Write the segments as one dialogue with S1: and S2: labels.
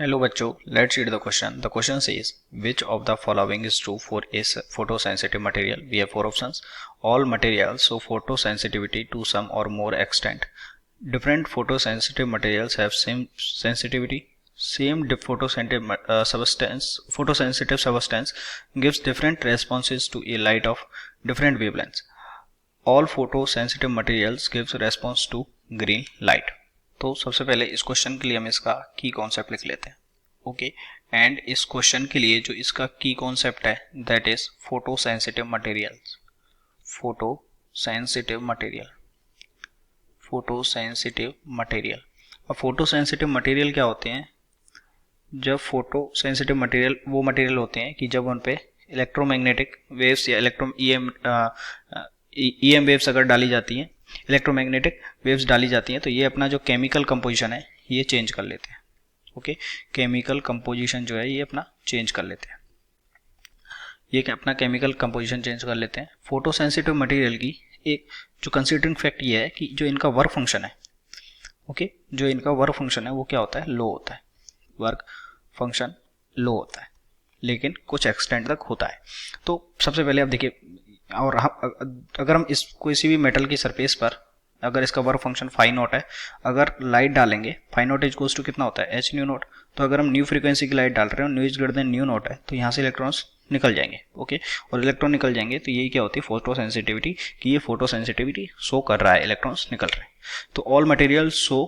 S1: Hello बच्चों, let's read the question. The question says, which of the following is true for a photosensitive material? We have four options. All materials show photosensitivity to some or more extent. Different photosensitive materials have same sensitivity. Same photosensitive substance gives different responses to a light of different wavelengths. All photosensitive materials gives response to green light. तो सबसे पहले इस question के लिए हम इसका की concept लिख लेते हैं. ओके, एंड इस क्वेश्चन के लिए जो इसका की कॉन्सेप्ट है that is photosensitive materials. Photosensitive material. अब फोटोसेंसिटिव मटेरियल क्या होते हैं? जब फोटोसेंसिटिव मटेरियल वो मटेरियल होते हैं कि जब उन पे इलेक्ट्रोमैग्नेटिक वेव्स या ईएम वेव्स अगर डाली जाती हैं, इलेक्ट्रोमैग्नेटिक वेव्स डाली जाती हैं, तो ये अपना जो केमिकल कंपोजिशन है ये चेंज कर लेते हैं. ओके, केमिकल कंपोजिशन जो है ये अपना चेंज कर लेते हैं. ये अपना केमिकल कंपोजिशन चेंज कर लेते हैं. फोटोसेंसिटिव मटेरियल की एक जो कंसीडरिंग फैक्ट ये है कि जो इनका वर्क फंक्शन है, ओके, जो इनका वर्क फंक्शन है वो क्या होता है? लो होता है. वर्क फंक्शन लो होता है, लेकिन कुछ एक्सटेंट तक होता है. तो सबसे पहले आप देखिए, और अगर हम इस किसी भी मेटल की सरफेस पर अगर इसका वर्क फंक्शन फाई नॉट है, अगर लाइट डालेंगे, phi naught is equals to कितना होता है? H nu naught. तो अगर हम न्यू फ्रीक्वेंसी की लाइट डाल रहे हैं, new is greater than new not है, तो यहाँ से इलेक्ट्रॉन्स निकल जाएंगे. ओके, और इलेक्ट्रॉन निकल जाएंगे तो यही क्या होती है? फोटोसेंसिटिविटी, कि ये फोटोसेंसिटिविटी शो कर रहा है, इलेक्ट्रॉन्स निकल रहे हैं. तो all material show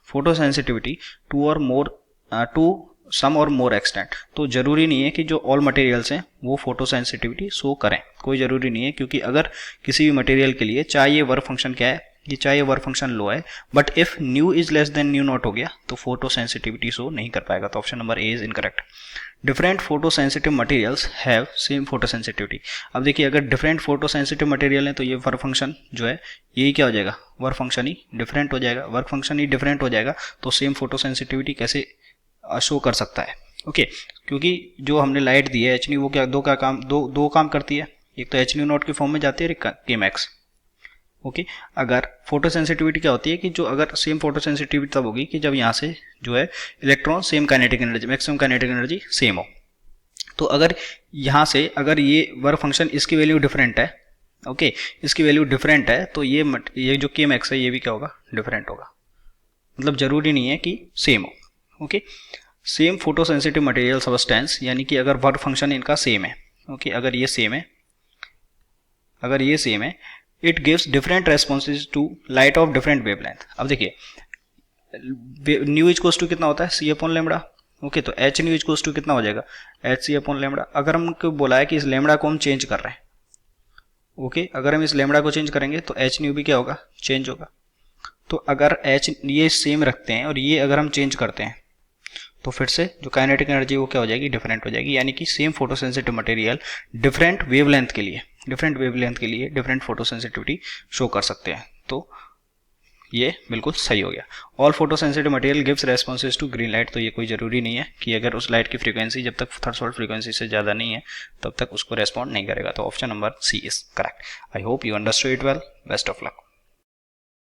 S1: photosensitivity to some और मोर एक्सटेंट. तो जरूरी नहीं है कि जो ऑल मटेरियल्स हैं वो फोटोसेंसिटिविटी शो करें, कोई जरूरी नहीं है, क्योंकि अगर किसी भी मटेरियल के लिए चाहे ये वर्क फंक्शन क्या है, ये चाहे ये वर्क फंक्शन लो है, but if new is less than new not हो गया तो फोटोसेंसिटिविटी शो नहीं कर पाएगा. तो option number A is incorrect. Different photosensitive materials have same photosensitivity. अब देखिए, अगर डिफरेंट फोटोसेंसिटिव मटेरियल है तो ये वर्क फंक्शन जो है यही क्या हो जाएगा? वर्क फंक्शन ही डिफरेंट हो जाएगा. वर्क फंक्शन ही डिफरेंट हो जाएगा तो सेम फोटोसेंसिटिविटी कैसे शो कर सकता है? ओके, क्योंकि जो हमने लाइट दी है एच न्यू, वो क्या दो काम करती है. एक तो एच न्यू नॉट की फॉर्म में जाती है, के मैक्स. ओके, अगर फोटोसेंसिटिविटी क्या होती है कि जो अगर सेम फोटोसेंसिटिविटी तब होगी कि जब यहाँ से जो है electron same kinetic energy, maximum kinetic energy same हो. तो अगर यहाँ से अगर ये वर्क फंक्शन इसकी वैल्यू डिफरेंट है, ओके, इसकी वैल्यू डिफरेंट है, तो ये जो के मैक्स है ये भी क्या होगा? डिफरेंट होगा. मतलब जरूरी नहीं है कि सेम हो. Okay, same photosensitive material substance, यानी कि अगर वर्क फंक्शन इनका सेम है, ओके, अगर ये सेम है, it gives different responses to light of different wavelength. अब देखिए, न्यू इज कोस टू कितना होता है? C upon lambda. ओके, तो h nu is equals to कितना हो जाएगा? H c upon lambda. अगर हमको बोला है कि इस लेमड़ा को हम चेंज कर रहे हैं, ओके, अगर हम इस लेमड़ा को चेंज करेंगे तो एच न्यू भी क्या होगा? चेंज होगा. तो अगर एच ये सेम रखते हैं और ये अगर हम चेंज करते हैं तो फिर से जो काइनेटिक एनर्जी वो क्या हो जाएगी? डिफरेंट हो जाएगी. यानी कि same photosensitive material different wavelength के लिए डिफरेंट फोटोसेंसिटिविटी शो कर सकते हैं. तो ये बिल्कुल सही हो गया. All photosensitive material gives responses to green light. तो ये कोई जरूरी नहीं है कि अगर उस लाइट की फ्रीक्वेंसी जब तक थ्रेशोल्ड फ्रीक्वेंसी से ज़्यादा नहीं है तब तक उसको रेस्पॉन्ड नहीं करेगा. तो option number c is correct. I hope you understood it well. Best of luck.